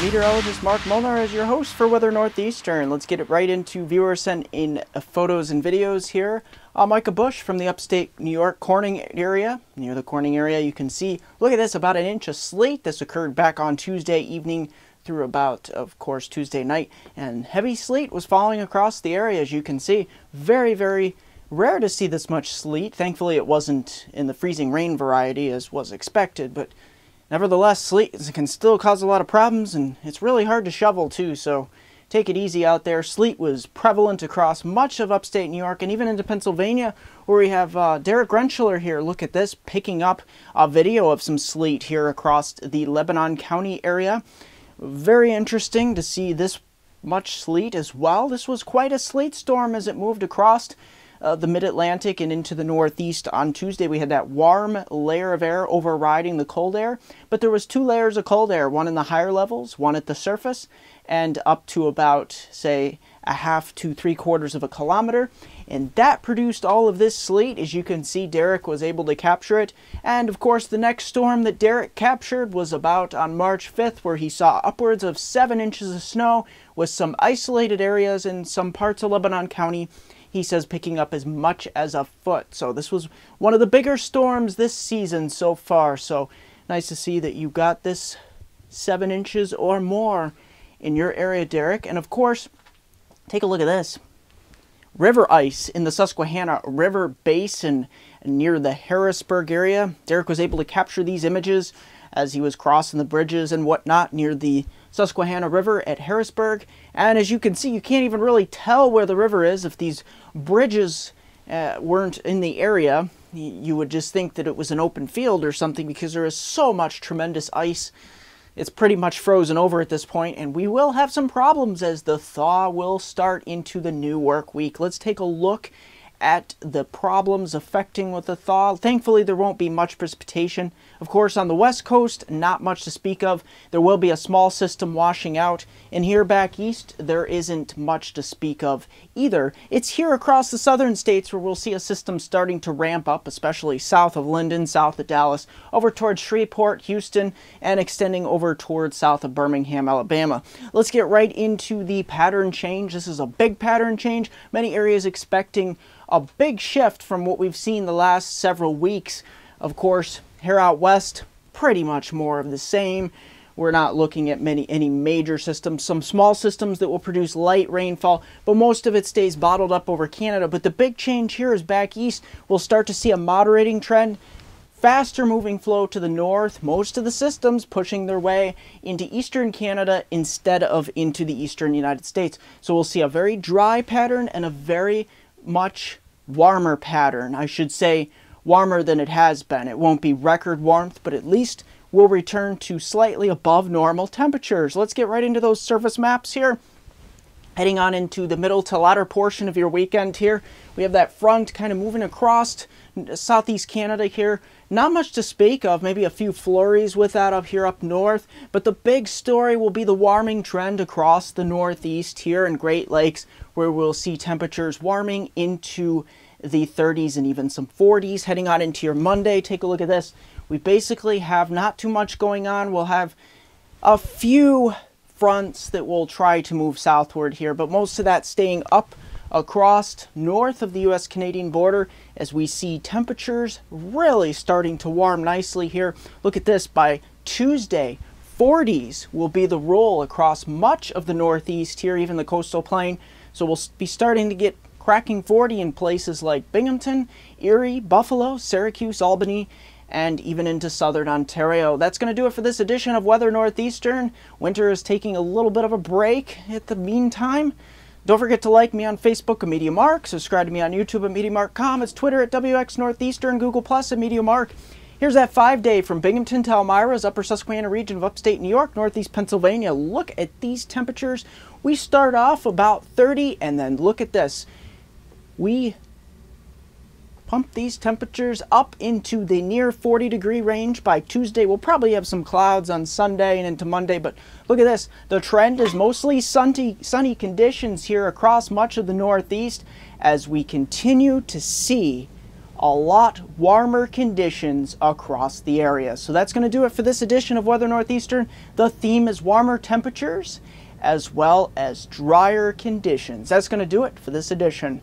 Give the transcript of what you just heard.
Meteorologist Mark Molnar as your host for Weather Northeastern. Let's get it right into viewer sent in photos and videos here. Micah Bush from the upstate New York Corning area. Near the Corning area you can see, look at this, about an inch of sleet. This occurred back on Tuesday evening through about, of course, Tuesday night. And heavy sleet was falling across the area, as you can see. Very, very rare to see this much sleet. Thankfully it wasn't in the freezing rain variety as was expected, but nevertheless, sleet can still cause a lot of problems, and it's really hard to shovel too, so take it easy out there. Sleet was prevalent across much of upstate New York and even into Pennsylvania, where we have Derek Rentschler here. Look at this, picking up a video of some sleet here across the Lebanon County area. Very interesting to see this much sleet as well. This was quite a sleet storm as it moved across the mid-Atlantic and into the Northeast. On Tuesday we had that warm layer of air overriding the cold air, but there was two layers of cold air, one in the higher levels, one at the surface, and up to about, say, a half to 3/4 of a kilometer, and that produced all of this sleet. As you can see, Derek was able to capture it, and of course the next storm that Derek captured was about on March 5th, where he saw upwards of 7 inches of snow with some isolated areas in some parts of Lebanon County. He says picking up as much as a foot. So this was one of the bigger storms this season so far. So nice to see that you got this 7 inches or more in your area, Derek. And of course, take a look at this. River ice in the Susquehanna River Basin near the Harrisburg area. Derek was able to capture these images as he was crossing the bridges and whatnot near the Susquehanna River at Harrisburg. And as you can see, you can't even really tell where the river is if these bridges weren't in the area. You would just think that it was an open field or something, because there is so much tremendous ice. It's pretty much frozen over at this point, and we will have some problems as the thaw will start into the new work week. Let's take a look at the problems affecting with the thaw. Thankfully, there won't be much precipitation. Of course, on the west coast, not much to speak of. There will be a small system washing out, and here back east, there isn't much to speak of either. It's here across the southern states where we'll see a system starting to ramp up, especially south of Linden, south of Dallas, over towards Shreveport, Houston, and extending over towards south of Birmingham, Alabama. Let's get right into the pattern change. This is a big pattern change. Many areas expecting a big shift from what we've seen the last several weeks. Of course, here out west, pretty much more of the same. We're not looking at any major systems. Some small systems that will produce light rainfall, but most of it stays bottled up over Canada. But the big change here is back east. We'll start to see a moderating trend. Faster moving flow to the north. Most of the systems pushing their way into eastern Canada instead of into the eastern United States. So we'll see a very dry pattern and a very much warmer pattern. I should say warmer than it has been. It won't be record warmth, but at least we'll return to slightly above normal temperatures. Let's get right into those surface maps here. Heading on into the middle to latter portion of your weekend here, we have that front kind of moving across southeast Canada here. Not much to speak of, maybe a few flurries with that up here up north, but the big story will be the warming trend across the northeast here in Great Lakes, where we'll see temperatures warming into the 30s and even some 40s. Heading on into your Monday, take a look at this. We basically have not too much going on. We'll have a few fronts that will try to move southward here, but most of that staying up across north of the U.S.-Canadian border as we see temperatures really starting to warm nicely here. Look at this, by Tuesday, 40s will be the rule across much of the northeast here, even the coastal plain. So we'll be starting to get cracking 40 in places like Binghamton, Erie, Buffalo, Syracuse, Albany, and even into southern Ontario. That's going to do it for this edition of Weather Northeastern. Winter is taking a little bit of a break at the meantime. Don't forget to like me on Facebook at MeteoMark, subscribe to me on YouTube at MeteoMark.com, it's Twitter at WX Northeastern, Google Plus at MeteoMark. Here's that 5-day from Binghamton to Elmira's upper Susquehanna region of upstate New York, northeast Pennsylvania. Look at these temperatures. We start off about 30, and then look at this. We pump these temperatures up into the near 40-degree range by Tuesday. We'll probably have some clouds on Sunday and into Monday, but look at this. The trend is mostly sunny conditions here across much of the Northeast as we continue to see a lot warmer conditions across the area. So that's going to do it for this edition of Weather Northeastern. The theme is warmer temperatures as well as drier conditions. That's going to do it for this edition.